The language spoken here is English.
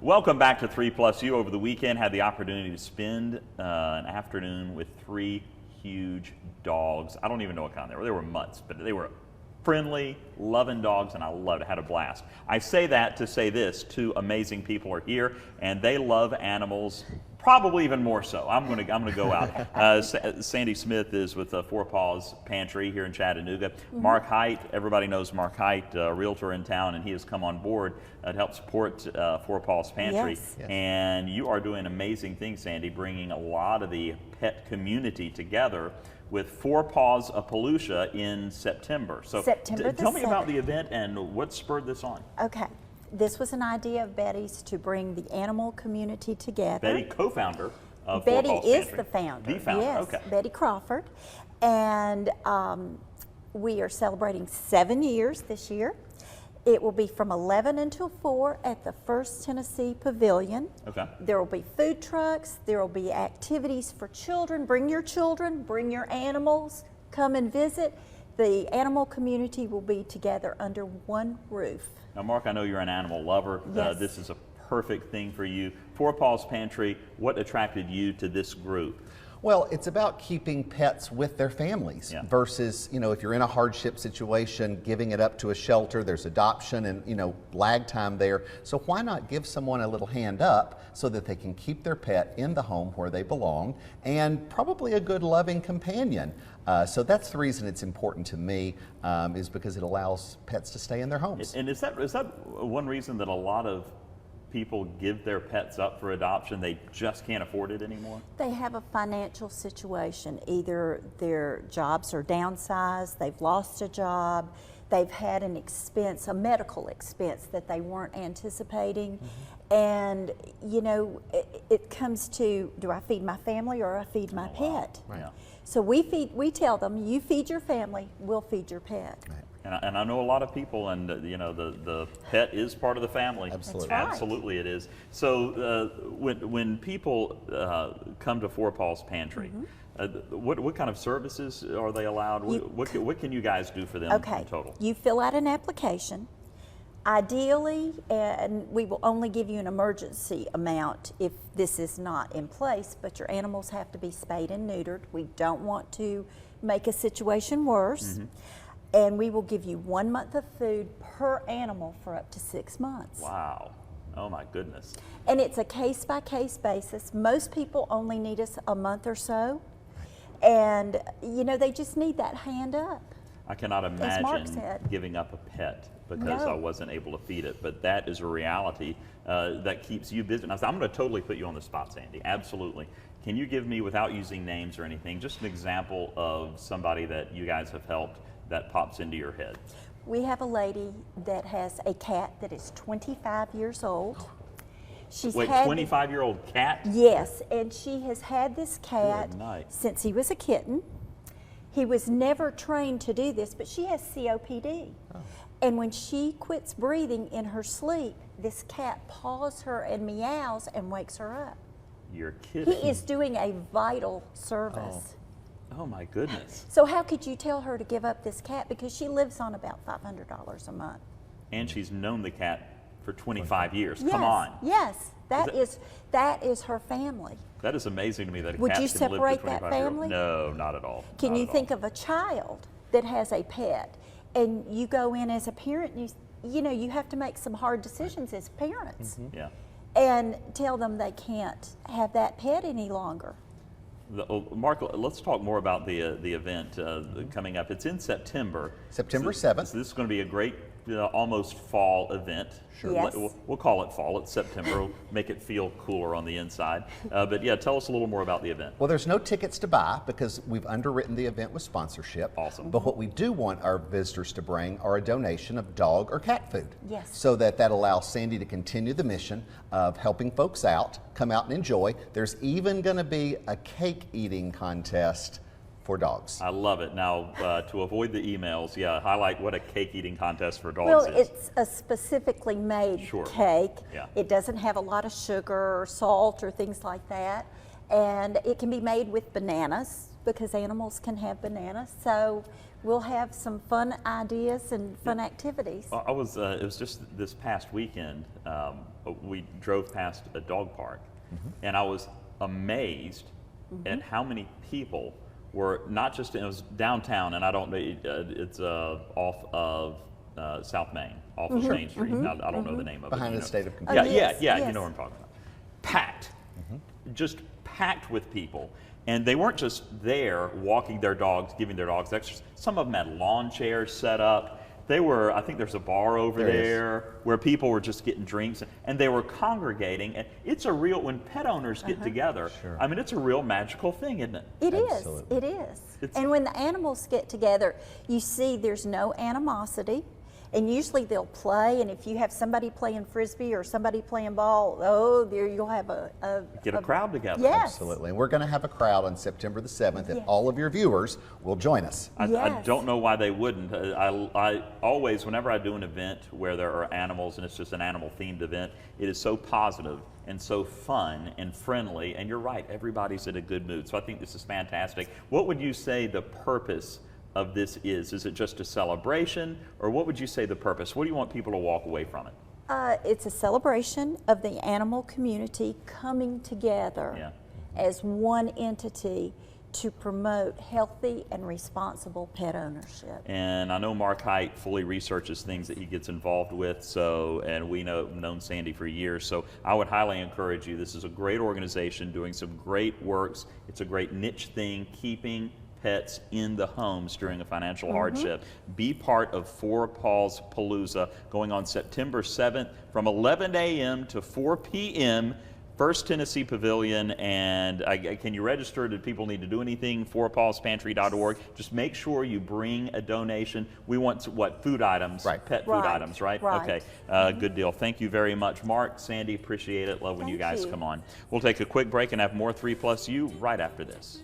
Welcome back to 3+U. Over the weekend, had the opportunity to spend an afternoon with three huge dogs. I don't even know what kind they were. They were mutts, but they were friendly, loving dogs, and I loved it. Had a blast. I say that to say this: two amazing people are here, and they love animals. Probably even more so. I'm gonna go out. Sandy Smith is with Four Paws Pantry here in Chattanooga. Mark Height, everybody knows Mark Height, a realtor in town, and he has come on board to help support Four Paws Pantry. Yes. And you are doing amazing things, Sandy, bringing a lot of the pet community together with Four Paws Appaloosa in September. So September the tell me about 7th. the event and what spurred this on. Okay. This was an idea of Betty's to bring the animal community together. Betty, co-founder of Betty Four Paws is Pantry. the founder. The founder, yes, okay. Betty Crawford. And we are celebrating 7 years this year. It will be from 11 until 4 at the First Tennessee Pavilion. Okay. There will be food trucks. There will be activities for children. Bring your animals, come and visit. The animal community will be together under one roof. Now, Mark, I know you're an animal lover. Yes. This is a perfect thing for you. Four Paws Pantry, what attracted you to this group? Well, it's about keeping pets with their families versus, if you're in a hardship situation, giving it up to a shelter, there's adoption and, lag time there. So why not give someone a little hand up so that they can keep their pet in the home where they belong and probably a good loving companion. So that's the reason it's important to me, is because it allows pets to stay in their homes. And is that one reason that a lot of people give their pets up for adoption? They just can't afford it anymore? They have a financial situation. Either their jobs are downsized, they've lost a job, they've had an expense, a medical expense that they weren't anticipating. And, it comes to, do I feed my family or I feed my pet? Right. Yeah. So we tell them, you feed your family, we'll feed your pet. Right. And I know a lot of people, and the pet is part of the family. Absolutely. That's right. Absolutely it is. So when people come to Four Paws Pantry, what kind of services are they allowed? What can you guys do for them Okay, in total? you fill out an application. Ideally, and we will only give you an emergency amount if this is not in place, but your animals have to be spayed and neutered. We don't want to make a situation worse. And we will give you 1 month of food per animal for up to 6 months. Wow. Oh my goodness. And it's a case-by-case basis. Most people only need us a month or so. And, they just need that hand up. I cannot As Mark imagine said. giving up a pet because No. I wasn't able to feed it, but that is a reality that keeps you busy. Now, I'm going to totally put you on the spot, Sandy. Absolutely. Can you give me, without using names or anything, just an example of somebody that you guys have helped that pops into your head? We have a lady that has a cat that is 25 years old. She's Wait, had 25-year-old cat? Yes, and she has had this cat Good night. since he was a kitten. He was never trained to do this, but she has COPD. And when she quits breathing in her sleep, this cat paws her and meows and wakes her up. You're He kidding. is doing a vital service. Oh my goodness. So how could you tell her to give up this cat? Because she lives on about $500 a month. And she's known the cat for 25 years. Yes, Come on. yes, that Is is her family. That is amazing to me that a Would cat you can live separate for that 25 years. family? No, not at all. Can Not you at think all. of a child that has a pet and you go in as a parent, you have to make some hard decisions as parents Yeah. and tell them they can't have that pet any longer. Mark, let's talk more about the event coming up. It's in September. September So 7th. this is going to be a great, almost fall event. Sure. Yes. We'll call it fall. It's September. We'll make it feel cooler on the inside. But yeah, tell us a little more about the event. Well, there's no tickets to buy because we've underwritten the event with sponsorship. Awesome. But what we do want our visitors to bring are a donation of dog or cat food. Yes. So that allows Sandy to continue the mission of helping folks out, come out and enjoy. There's even going to be a cake eating contest for dogs. I love it. Now, to avoid the emails, highlight what a cake eating contest for dogs Well, is. it's a specifically made Sure. cake. Yeah. It doesn't have a lot of sugar or salt or things like that. And it can be made with bananas because animals can have bananas. So we'll have some fun ideas and fun activities. I was. It was just this past weekend. We drove past a dog park, and I was amazed at how many people were not just. It was downtown, and I don't. It's off of South Main, off of Main Street. I don't know the name of it. Behind you the know. State of Oh, Kentucky. Yeah, yes, yeah, yes. you know what I'm talking about. Packed, just packed with people. And they weren't just there walking their dogs, giving their dogs exercise. Some of them had lawn chairs set up. They were, I think there's a bar over There is. there where people were just getting drinks and they were congregating. And it's a real, when pet owners get together, Sure. I mean, it's a real magical thing, isn't it? It is. Absolutely. It is. It's- And when the animals get together, you see there's no animosity. And usually they'll play, and if you have somebody playing frisbee or somebody playing ball, oh, there you'll have a Get a crowd together. Yes. Absolutely. And we're going to have a crowd on September the 7th, and Yes. all of your viewers will join us. I Yes. don't know why they wouldn't. I always, whenever I do an event where there are animals and it's just an animal themed event, it is so positive and so fun and friendly. And you're right, everybody's in a good mood. So I think this is fantastic. What would you say the purpose of this is? Is it just a celebration, or what would you say the purpose? What do you want people to walk away from it? It's a celebration of the animal community coming together Yeah. as one entity to promote healthy and responsible pet ownership. And I know Mark Height fully researches things that he gets involved with, so, and we known Sandy for years, so I would highly encourage you. This is a great organization doing some great works. It's a great niche thing, keeping pets in the homes during a financial hardship. Be part of Four Paws Palooza going on September 7th from 11 a.m. to 4 p.m. First Tennessee Pavilion. And can you register? Do people need to do anything? FourPawsPantry.org. Just make sure you bring a donation. We want food items, Right. pet food Right, items, right? right. Okay, good deal. Thank you very much, Mark, Sandy. Appreciate it. Love when you Thank guys you. come on. We'll take a quick break and have more 3 Plus You right after this.